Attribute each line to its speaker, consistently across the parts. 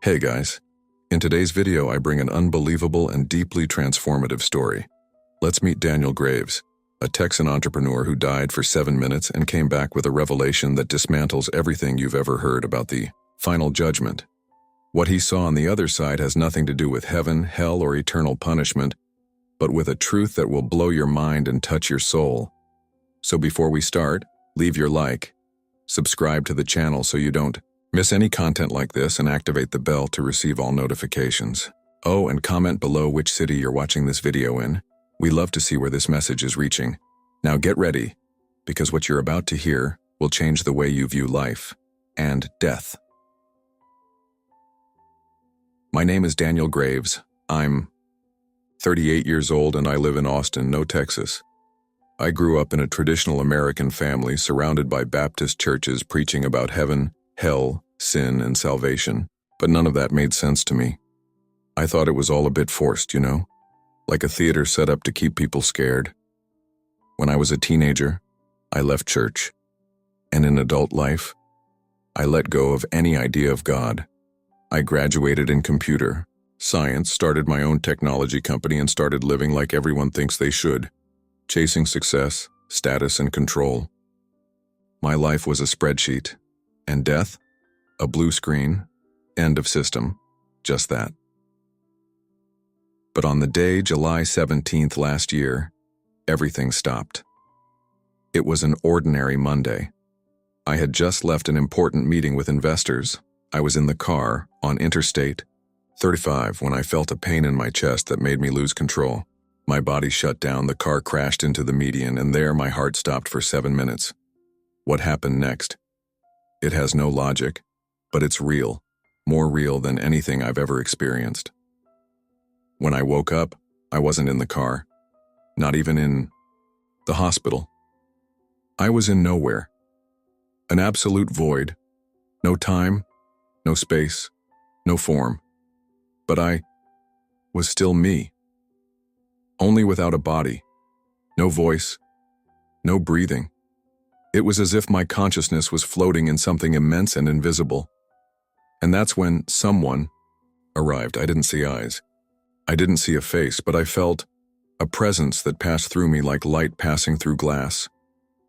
Speaker 1: Hey guys, in today's video I bring an unbelievable and deeply transformative story. Let's meet Daniel Graves, a Texan entrepreneur who died for 7 minutes and came back with a revelation that dismantles everything you've ever heard about the final judgment. What he saw on the other side has nothing to do with heaven, hell, or eternal punishment, but with a truth that will blow your mind and touch your soul. So before we start, leave your like, subscribe to the channel so you don't miss any content like this, and activate the bell to receive all notifications. Oh, and comment below which city you're watching this video in. We love to see where this message is reaching. Now get ready, because what you're about to hear will change the way you view life and death. My name is Daniel Graves. I'm 38 years old and I live in Austin, Texas. I grew up in a traditional American family surrounded by Baptist churches preaching about heaven, hell, sin, and salvation, but none of that made sense to me. I thought it was all a bit forced, like a theater set up to keep people scared. When I was a teenager, I left church, and in adult life, I let go of any idea of God. I graduated in computer science, started my own technology company, and started living like everyone thinks they should, chasing success, status, and control. My life was a spreadsheet, and death? A blue screen, end of system, just that. But on the day, July 17th last year, everything stopped. It was an ordinary Monday. I had just left an important meeting with investors. I was in the car on Interstate 35 when I felt a pain in my chest that made me lose control. My body shut down, the car crashed into the median, and there my heart stopped for 7 minutes. What happened next? It has no logic, but it's real, more real than anything I've ever experienced. When I woke up, I wasn't in the car, not even in the hospital. I was in nowhere, an absolute void, no time, no space, no form. But I was still me, only without a body, no voice, no breathing. It was as if my consciousness was floating in something immense and invisible. And that's when someone arrived. I didn't see eyes. I didn't see a face, but I felt a presence that passed through me like light passing through glass,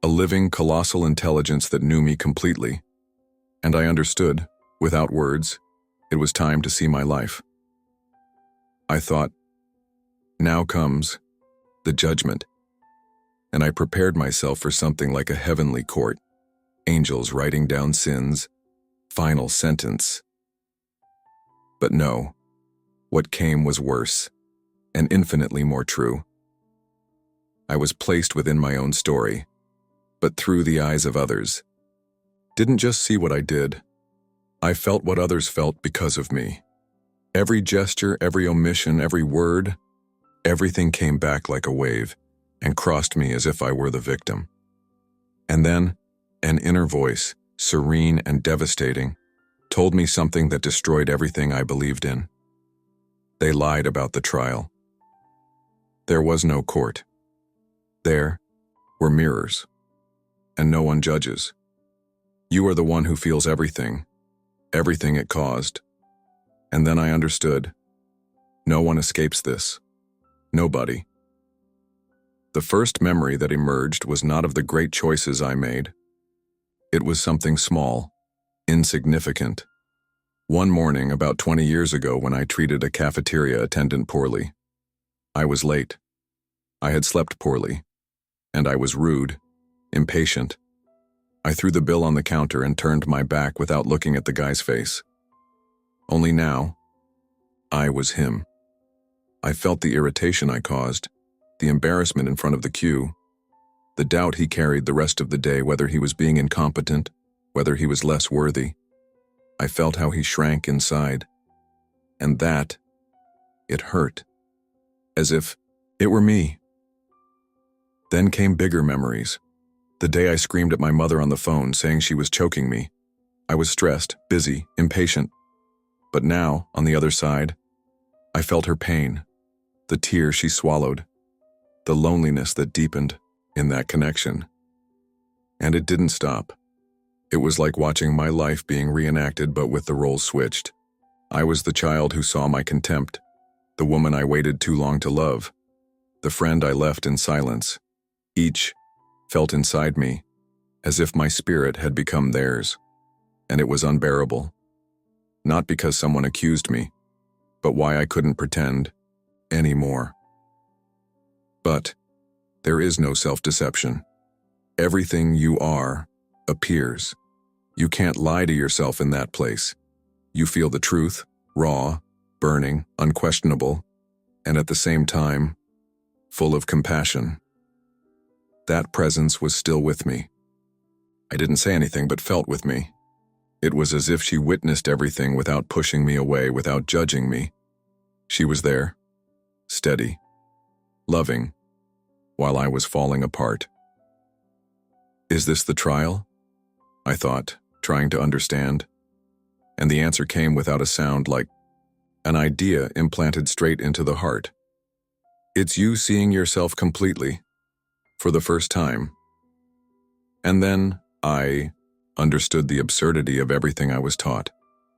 Speaker 1: a living, colossal intelligence that knew me completely. And I understood, without words, it was time to see my life. I thought, now comes the judgment. And I prepared myself for something like a heavenly court, angels writing down sins, final sentence. But no, what came was worse, and infinitely more true. I was placed within my own story, but through the eyes of others. Didn't just see what I did, I felt what others felt because of me. Every gesture, every omission, every word, everything came back like a wave and crossed me as if I were the victim. And then, an inner voice, serene and devastating, told me something that destroyed everything I believed in. They lied about the trial. There was no court. There were mirrors, and no one judges. You are the one who feels everything it caused. And then I understood. No one escapes this. Nobody. The first memory that emerged was not of the great choices I made. It was something small, insignificant. One morning about 20 years ago when I treated a cafeteria attendant poorly. I was late. I had slept poorly. And I was rude, impatient. I threw the bill on the counter and turned my back without looking at the guy's face. Only now, I was him. I felt the irritation I caused, the embarrassment in front of the queue, the doubt he carried the rest of the day, whether he was being incompetent, whether he was less worthy. I felt how he shrank inside, and that, it hurt, as if it were me. Then came bigger memories. The day I screamed at my mother on the phone saying she was choking me. I was stressed, busy, impatient. But now, on the other side, I felt her pain, the tear she swallowed, the loneliness that deepened in that connection. And it didn't stop. It was like watching my life being reenacted, but with the roles switched. I was the child who saw my contempt, the woman I waited too long to love, the friend I left in silence. Each felt inside me as if my spirit had become theirs, and it was unbearable. Not because someone accused me, but why I couldn't pretend anymore. But there is no self-deception. Everything you are appears. You can't lie to yourself in that place. You feel the truth, raw, burning, unquestionable, and at the same time, full of compassion. That presence was still with me. I didn't say anything but felt with me. It was as if she witnessed everything without pushing me away, without judging me. She was there, steady, loving, while I was falling apart. Is this the trial? I thought, trying to understand. And the answer came without a sound, like an idea implanted straight into the heart. It's you seeing yourself completely, for the first time. And then I understood the absurdity of everything I was taught.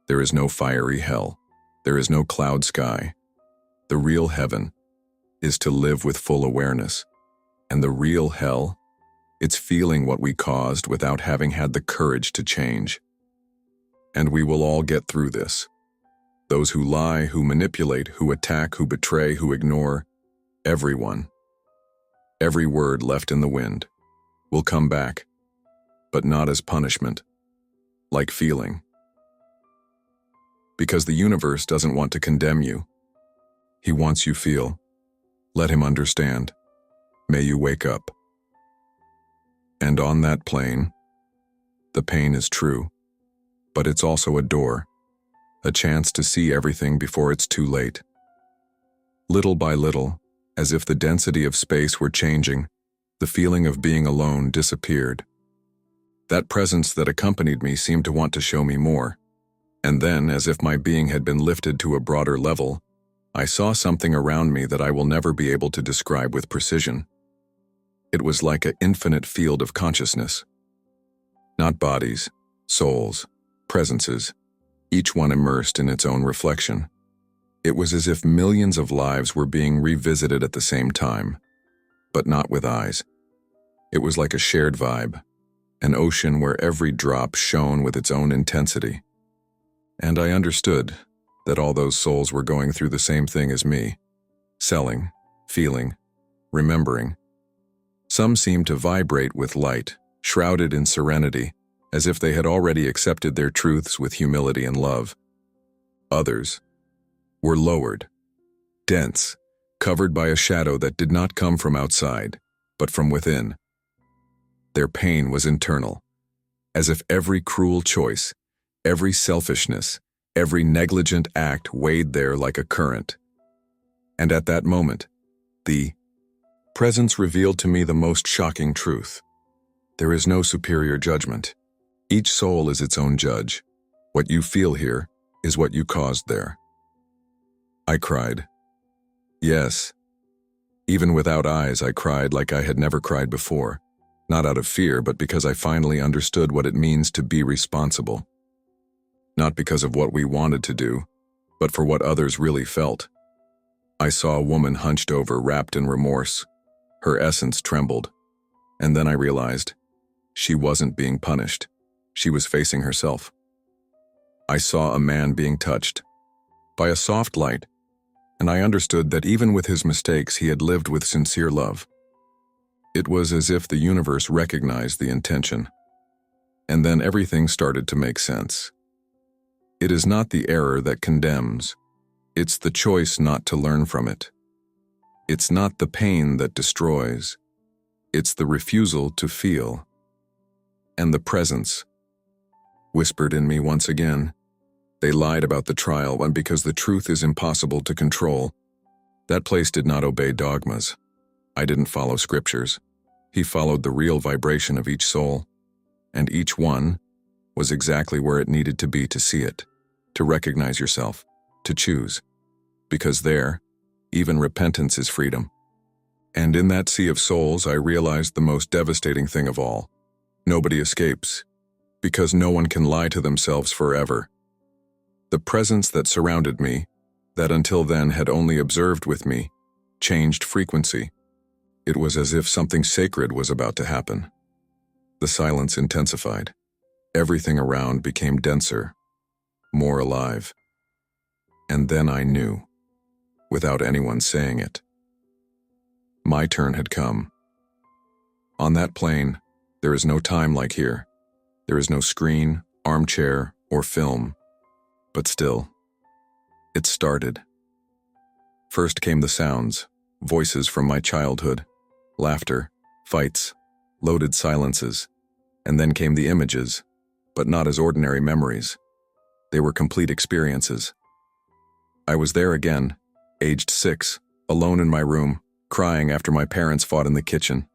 Speaker 1: There is no fiery hell. There is no cloud sky. The real heaven is to live with full awareness. And the real hell, it's feeling what we caused without having had the courage to change. And we will all get through this. Those who lie, who manipulate, who attack, who betray, who ignore, everyone, every word left in the wind, will come back, but not as punishment, like feeling. Because the universe doesn't want to condemn you. He wants you feel. Let him understand. May you wake up. And on that plane, the pain is true, but it's also a door, a chance to see everything before it's too late. Little by little, as if the density of space were changing, the feeling of being alone disappeared. That presence that accompanied me seemed to want to show me more. And then, as if my being had been lifted to a broader level, I saw something around me that I will never be able to describe with precision. It was like an infinite field of consciousness. Not bodies, souls, presences, each one immersed in its own reflection. It was as if millions of lives were being revisited at the same time, but not with eyes. It was like a shared vibe, an ocean where every drop shone with its own intensity. And I understood that all those souls were going through the same thing as me, selling, feeling, remembering. Some seemed to vibrate with light, shrouded in serenity, as if they had already accepted their truths with humility and love. Others were lowered, dense, covered by a shadow that did not come from outside, but from within. Their pain was internal, as if every cruel choice, every selfishness, every negligent act weighed there like a current. And at that moment, the presence revealed to me the most shocking truth. There is no superior judgment. Each soul is its own judge. What you feel here is what you caused there. I cried. Yes. Even without eyes, I cried like I had never cried before. Not out of fear, but because I finally understood what it means to be responsible. Not because of what we wanted to do, but for what others really felt. I saw a woman hunched over, wrapped in remorse. Her essence trembled. And then I realized she wasn't being punished. She was facing herself. I saw a man being touched by a soft light, and I understood that even with his mistakes, he had lived with sincere love. It was as if the universe recognized the intention. And then everything started to make sense. It is not the error that condemns. It's the choice not to learn from it. It's not the pain that destroys. It's the refusal to feel. And the presence whispered in me once again. They lied about the trial, and because the truth is impossible to control. That place did not obey dogmas. I didn't follow scriptures. He followed the real vibration of each soul, and each one was exactly where it needed to be to see it, to recognize yourself, to choose. Because there, even repentance is freedom. And in that sea of souls, I realized the most devastating thing of all. Nobody escapes, because no one can lie to themselves forever. The presence that surrounded me, that until then had only observed with me, changed frequency. It was as if something sacred was about to happen. The silence intensified. Everything around became denser, more alive. And then I knew, without anyone saying it. My turn had come. On that plane, there is no time like here. There is no screen, armchair, or film. But still, it started. First came the sounds, voices from my childhood, laughter, fights, loaded silences, and then came the images, but not as ordinary memories. They were complete experiences. I was there again, aged 6, alone in my room, crying after my parents fought in the kitchen.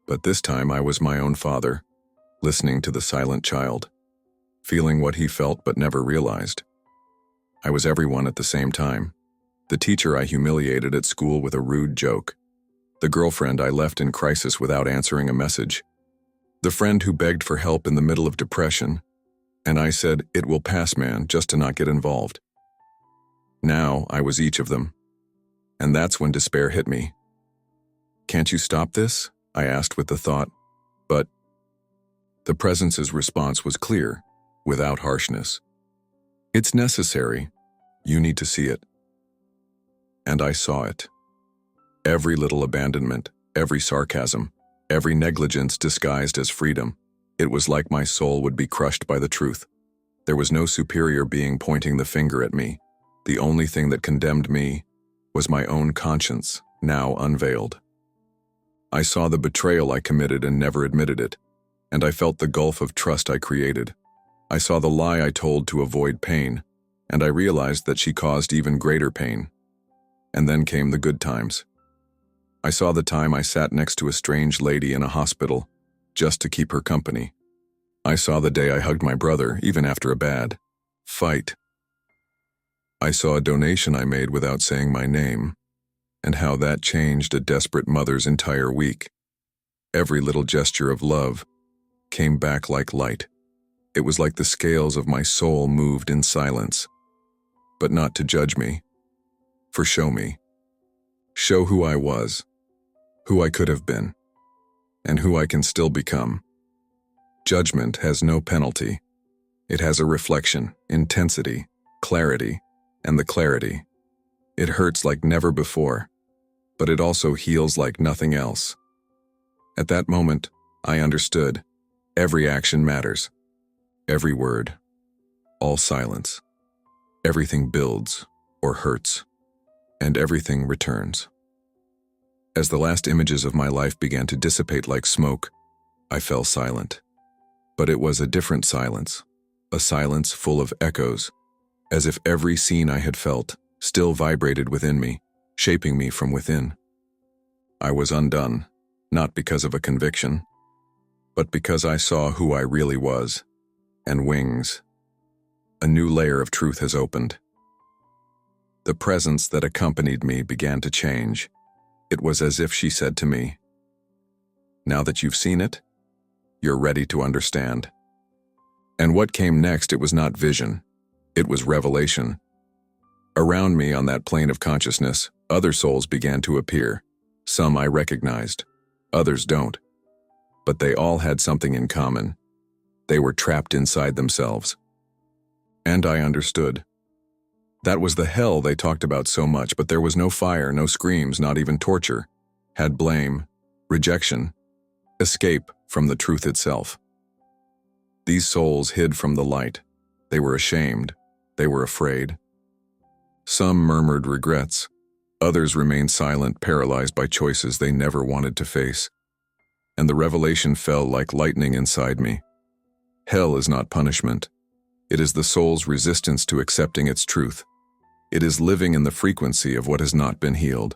Speaker 1: But this time I was my own father, listening to the silent child, feeling what he felt but never realized. I was everyone at the same time. The teacher I humiliated at school with a rude joke. The girlfriend I left in crisis without answering a message. The friend who begged for help in the middle of depression, and I said, "It will pass, man," just to not get involved. Now I was each of them. And that's when despair hit me. "Can't you stop this?" I asked with the thought. But the presence's response was clear, without harshness. "It's necessary. You need to see it." And I saw it. Every little abandonment, every sarcasm, every negligence disguised as freedom. It was like my soul would be crushed by the truth. There was no superior being pointing the finger at me. The only thing that condemned me was my own conscience, now unveiled. I saw the betrayal I committed and never admitted it, and I felt the gulf of trust I created. I saw the lie I told to avoid pain, and I realized that she caused even greater pain. And then came the good times. I saw the time I sat next to a strange lady in a hospital, just to keep her company. I saw the day I hugged my brother, even after a bad fight. I saw a donation I made without saying my name, and how that changed a desperate mother's entire week. Every little gesture of love came back like light. It was like the scales of my soul moved in silence, but not to judge me, for show me. Show who I was, who I could have been, and who I can still become. Judgment has no penalty. It has a reflection, intensity, clarity, and the clarity. It hurts like never before, but it also heals like nothing else. At that moment, I understood. Every action matters. Every word. All silence. Everything builds or hurts, and everything returns. As the last images of my life began to dissipate like smoke, I fell silent. But it was a different silence, a silence full of echoes, as if every scene I had felt still vibrated within me, shaping me from within. I was undone, not because of a conviction, but because I saw who I really was, and wings. A new layer of truth has opened. The presence that accompanied me began to change. It was as if she said to me, "Now that you've seen it, you're ready to understand." And what came next, it was not vision, it was revelation. Around me on that plane of consciousness, other souls began to appear. Some I recognized, others don't. But they all had something in common. They were trapped inside themselves. And I understood. That was the hell they talked about so much, but there was no fire, no screams, not even torture. Had blame, rejection, escape from the truth itself. These souls hid from the light. They were ashamed. They were afraid. Some murmured regrets. Others remained silent, paralyzed by choices they never wanted to face. And the revelation fell like lightning inside me. Hell is not punishment. It is the soul's resistance to accepting its truth. It is living in the frequency of what has not been healed.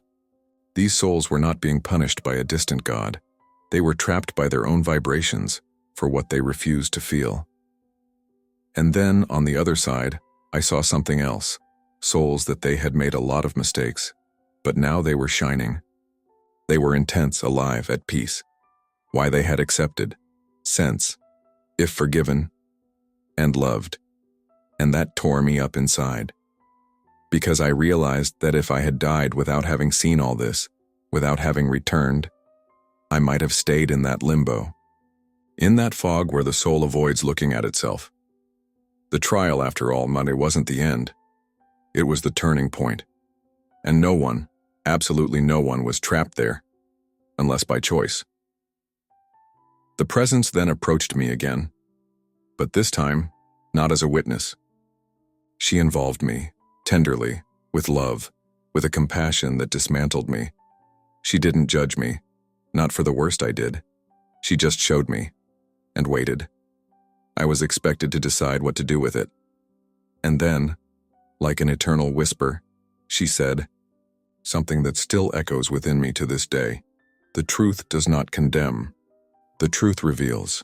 Speaker 1: These souls were not being punished by a distant God. They were trapped by their own vibrations for what they refused to feel. And then, on the other side, I saw something else. Souls that they had made a lot of mistakes, but now they were shining. They were intense, alive, at peace. Why they had accepted, sense, if forgiven, and loved. and that tore me up inside. Because I realized that if I had died without having seen all this, without having returned, I might have stayed in that limbo, in that fog where the soul avoids looking at itself. The trial, after all, Monday wasn't the end. It was the turning point. And no one, absolutely no one, was trapped there, unless by choice. The presence then approached me again, but this time, not as a witness. She involved me, tenderly, with love, with a compassion that dismantled me. She didn't judge me, not for the worst I did. She just showed me, and waited. I was expected to decide what to do with it. And then, like an eternal whisper, she said, something that still echoes within me to this day: the truth does not condemn, the truth reveals.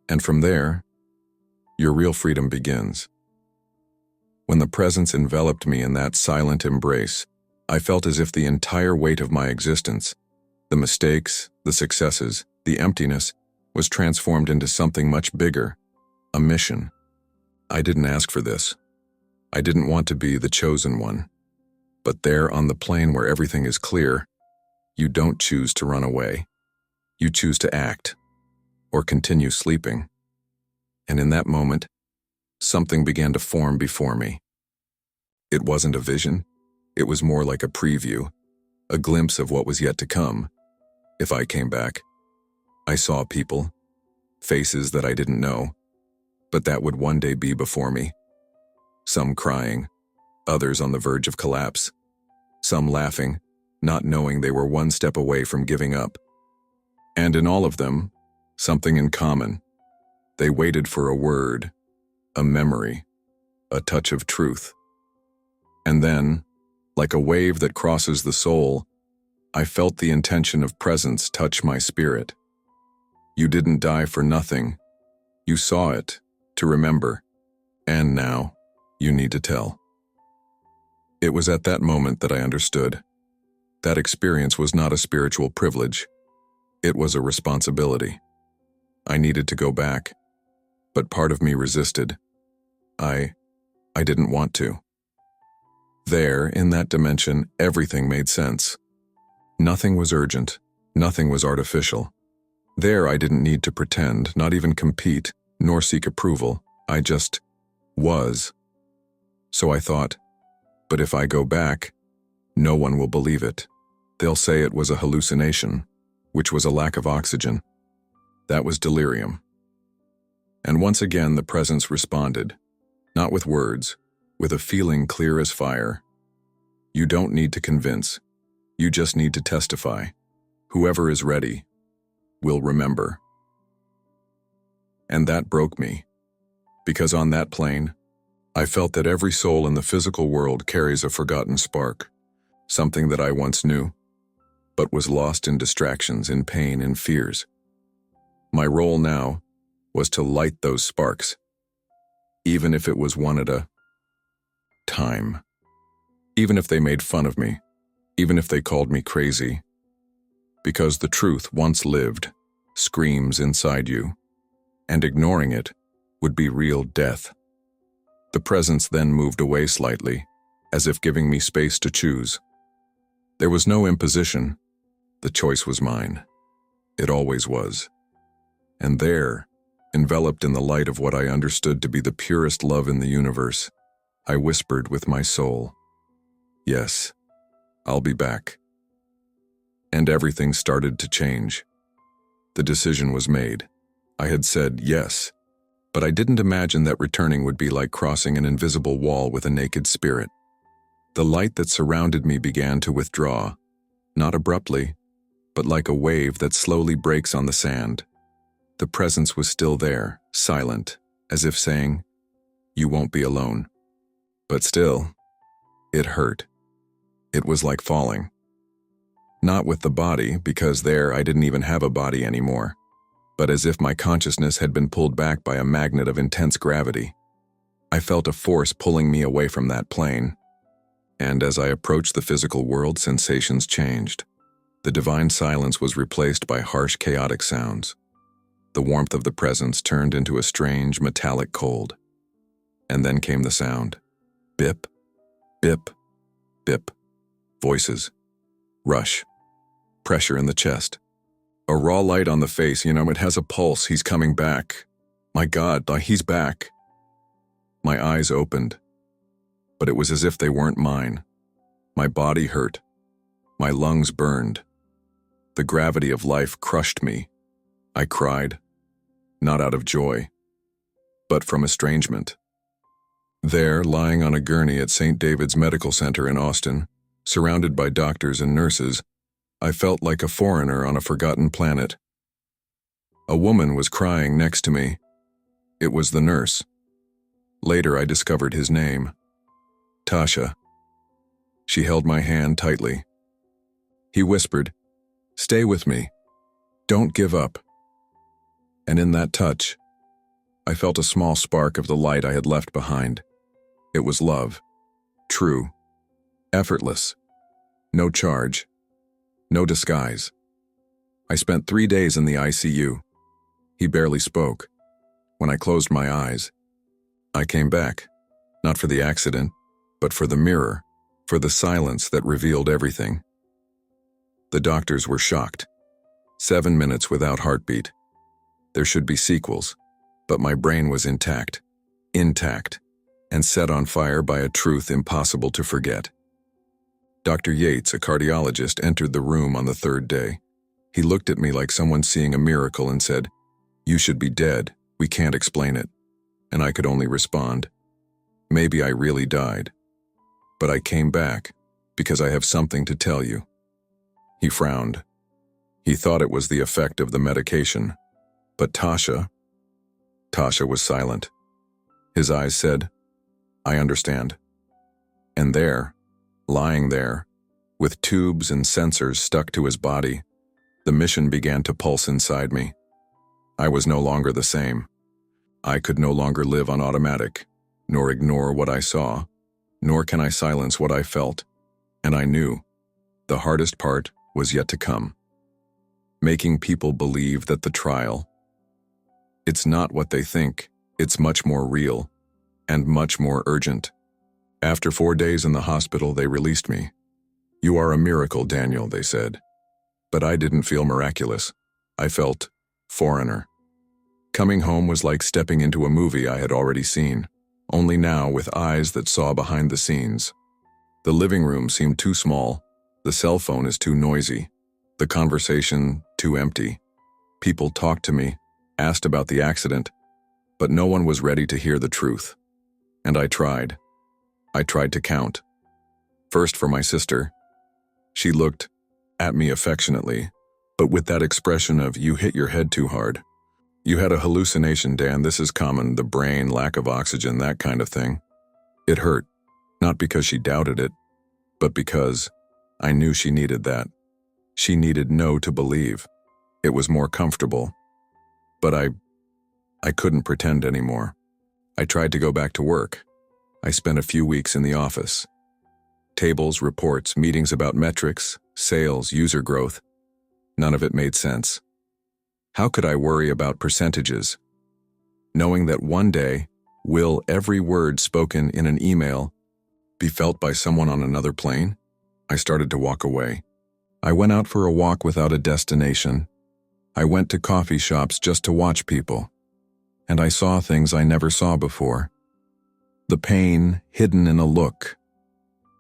Speaker 1: And from there, your real freedom begins. When the presence enveloped me in that silent embrace, I felt as if the entire weight of my existence, the mistakes, the successes, the emptiness, was transformed into something much bigger, a mission. I didn't ask for this. I didn't want to be the chosen one. But there on the plane where everything is clear, you don't choose to run away. You choose to act, or continue sleeping. And in that moment, something began to form before me. It wasn't a vision. It was more like a preview, a glimpse of what was yet to come. If I came back, I saw people, faces that I didn't know, but that would one day be before me. Some crying, others on the verge of collapse, some laughing, not knowing they were one step away from giving up. And in all of them, something in common. They waited for a word, a memory, a touch of truth. And then, like a wave that crosses the soul, I felt the intention of presence touch my spirit. You didn't die for nothing. You saw it, to remember, and now you need to tell. It was at that moment that I understood. That experience was not a spiritual privilege. It was a responsibility. I needed to go back, but part of me resisted. I didn't want to. There, in that dimension, everything made sense. Nothing was urgent, nothing was artificial. There I didn't need to pretend, not even compete, nor seek approval. I just was. So I thought, but if I go back, no one will believe it. They'll say it was a hallucination, which was a lack of oxygen. That was delirium. And once again the presence responded, not with words, with a feeling clear as fire. You don't need to convince. You just need to testify. Whoever is ready will remember. And that broke me, because on that plane, I felt that every soul in the physical world carries a forgotten spark, something that I once knew, but was lost in distractions, in pain, in fears. My role now was to light those sparks, even if it was one at a time. Even if they made fun of me, even if they called me crazy. Because the truth, once lived, screams inside you, and ignoring it would be real death. The presence then moved away slightly, as if giving me space to choose. There was no imposition. The choice was mine. It always was. And there, enveloped in the light of what I understood to be the purest love in the universe, I whispered with my soul, "Yes, I'll be back." And everything started to change. The decision was made. I had said yes, but I didn't imagine that returning would be like crossing an invisible wall with a naked spirit. The light that surrounded me began to withdraw, not abruptly, but like a wave that slowly breaks on the sand. The presence was still there, silent, as if saying, "You won't be alone." But still, it hurt. It was like falling. Not with the body, because there I didn't even have a body anymore, but as if my consciousness had been pulled back by a magnet of intense gravity. I felt a force pulling me away from that plane. And as I approached the physical world, sensations changed. The divine silence was replaced by harsh, chaotic sounds. The warmth of the presence turned into a strange, metallic cold. And then came the sound. Bip, bip, bip. Voices. Rush. Pressure in the chest. A raw light on the face, it has a pulse. He's coming back. My God, he's back. My eyes opened, but it was as if they weren't mine. My body hurt. My lungs burned. The gravity of life crushed me. I cried, not out of joy, but from estrangement. There, lying on a gurney at St. David's Medical Center in Austin, surrounded by doctors and nurses, I felt like a foreigner on a forgotten planet. A woman was crying next to me. It was the nurse. Later, I discovered his name. Tasha. She held my hand tightly. He whispered, "Stay with me. Don't give up." And in that touch, I felt a small spark of the light I had left behind. It was love. True. Effortless. No charge. No disguise. I spent 3 days in the ICU. He barely spoke. When I closed my eyes, I came back, not for the accident, but for the mirror, for the silence that revealed everything. The doctors were shocked. 7 minutes without heartbeat. There should be sequels, but my brain was intact, and set on fire by a truth impossible to forget. Dr. Yates, a cardiologist, entered the room on the 3rd day. He looked at me like someone seeing a miracle and said, "You should be dead. We can't explain it." And I could only respond, "Maybe I really died. But I came back because I have something to tell you." He frowned. He thought it was the effect of the medication. But Tasha was silent. His eyes said, "I understand." And there, lying there, with tubes and sensors stuck to his body, the mission began to pulse inside me. I was no longer the same. I could no longer live on automatic, nor ignore what I saw, nor can I silence what I felt. And I knew the hardest part was yet to come. Making people believe that the trial, it's not what they think, it's much more real, and much more urgent. After 4 days in the hospital, they released me. "You are a miracle, Daniel," they said. But I didn't feel miraculous. I felt foreigner. Coming home was like stepping into a movie I had already seen, only now with eyes that saw behind the scenes. The living room seemed too small. The cell phone is too noisy. The conversation too empty. People talked to me, asked about the accident, but no one was ready to hear the truth. And I tried. I tried to count. First for my sister. She looked at me affectionately, but with that expression of, "You hit your head too hard. You had a hallucination, Dan, this is common, the brain, lack of oxygen, that kind of thing." It hurt, not because she doubted it, but because I knew she needed that. She needed no to believe. It was more comfortable. But I couldn't pretend anymore. I tried to go back to work. I spent a few weeks in the office. Tables, reports, meetings about metrics, sales, user growth. None of it made sense. How could I worry about percentages? Knowing that one day, will every word spoken in an email be felt by someone on another plane? I started to walk away. I went out for a walk without a destination. I went to coffee shops just to watch people. And I saw things I never saw before. The pain hidden in a look.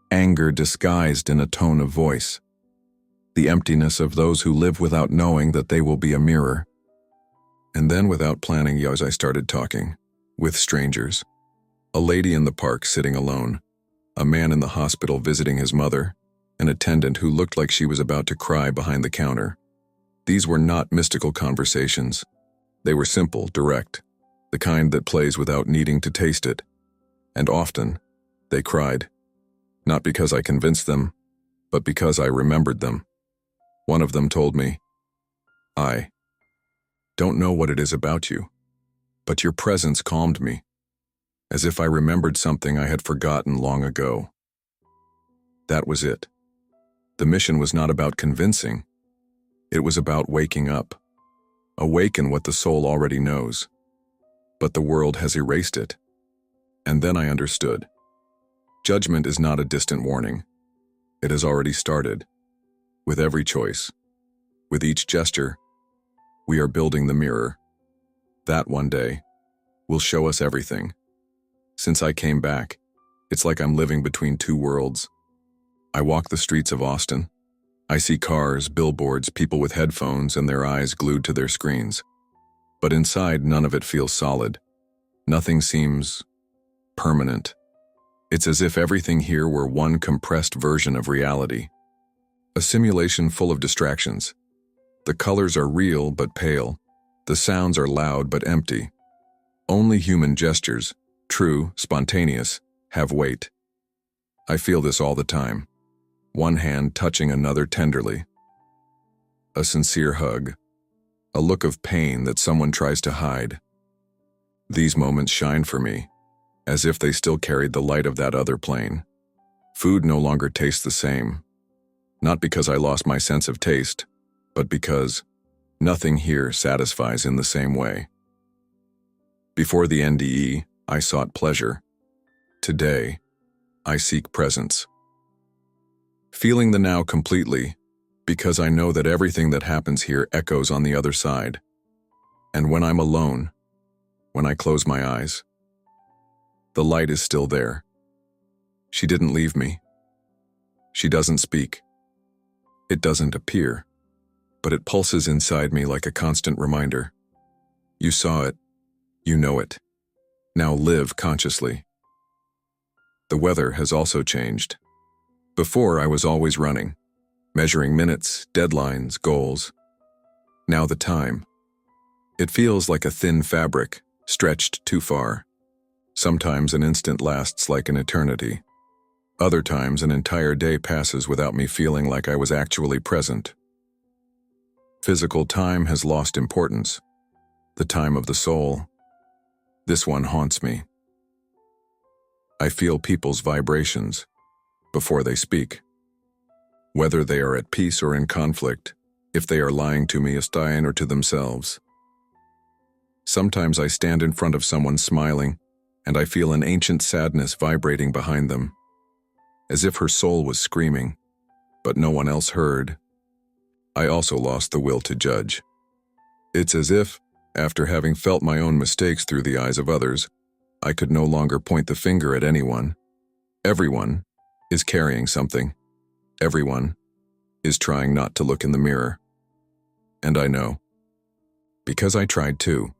Speaker 1: Anger disguised in a tone of voice. The emptiness of those who live without knowing that they will be a mirror. And then, without planning, I started talking. With strangers. A lady in the park sitting alone. A man in the hospital visiting his mother. An attendant who looked like she was about to cry behind the counter. These were not mystical conversations. They were simple, direct. The kind that plays without needing to taste it. And often, they cried. Not because I convinced them, but because I remembered them. One of them told me, "I don't know what it is about you, but your presence calmed me, as if I remembered something I had forgotten long ago." That was it. The mission was not about convincing. It was about waking up. Awaken what the soul already knows. But the world has erased it. And then I understood. Judgment is not a distant warning. It has already started. With every choice, with each gesture, we are building the mirror. That one day will show us everything. Since I came back, it's like I'm living between two worlds. I walk the streets of Austin. I see cars, billboards, people with headphones and their eyes glued to their screens. But inside, none of it feels solid. Nothing seems permanent. It's as if everything here were one compressed version of reality. A simulation full of distractions. The colors are real but pale. The sounds are loud but empty. Only human gestures, true, spontaneous, have weight. I feel this all the time. One hand touching another tenderly. A sincere hug. A look of pain that someone tries to hide. These moments shine for me, as if they still carried the light of that other plane. Food no longer tastes the same. Not because I lost my sense of taste, but because nothing here satisfies in the same way. Before the NDE, I sought pleasure. Today, I seek presence. Feeling the now completely, because I know that everything that happens here echoes on the other side. And when I'm alone, when I close my eyes, the light is still there. She didn't leave me. She doesn't speak. It doesn't appear, but it pulses inside me like a constant reminder. You saw it. You know it. Now live consciously. The weather has also changed. Before, I was always running, measuring minutes, deadlines, goals. Now the time. It feels like a thin fabric, stretched too far. Sometimes an instant lasts like an eternity. Other times an entire day passes without me feeling like I was actually present. Physical time has lost importance. The time of the soul. This one haunts me. I feel people's vibrations before they speak. Whether they are at peace or in conflict, if they are lying to me, or to themselves. Sometimes I stand in front of someone smiling, and I feel an ancient sadness vibrating behind them, as if her soul was screaming, but no one else heard. I also lost the will to judge. It's as if, after having felt my own mistakes through the eyes of others, I could no longer point the finger at anyone. Everyone is carrying something. Everyone is trying not to look in the mirror. And I know. Because I tried too.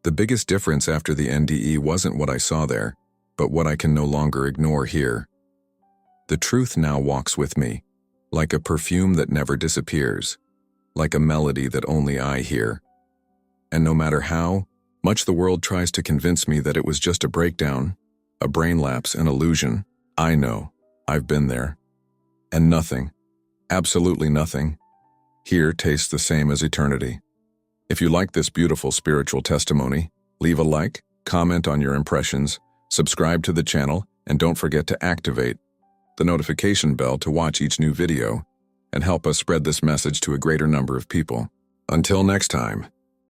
Speaker 1: The biggest difference after the NDE wasn't what I saw there, but what I can no longer ignore here. The truth now walks with me, like a perfume that never disappears, like a melody that only I hear. And no matter how much the world tries to convince me that it was just a breakdown, a brain lapse, an illusion, I know, I've been there. And nothing, absolutely nothing, here tastes the same as eternity. If you like this beautiful spiritual testimony, leave a like, comment on your impressions, subscribe to the channel, and don't forget to activate the notification bell to watch each new video and help us spread this message to a greater number of people. Until next time.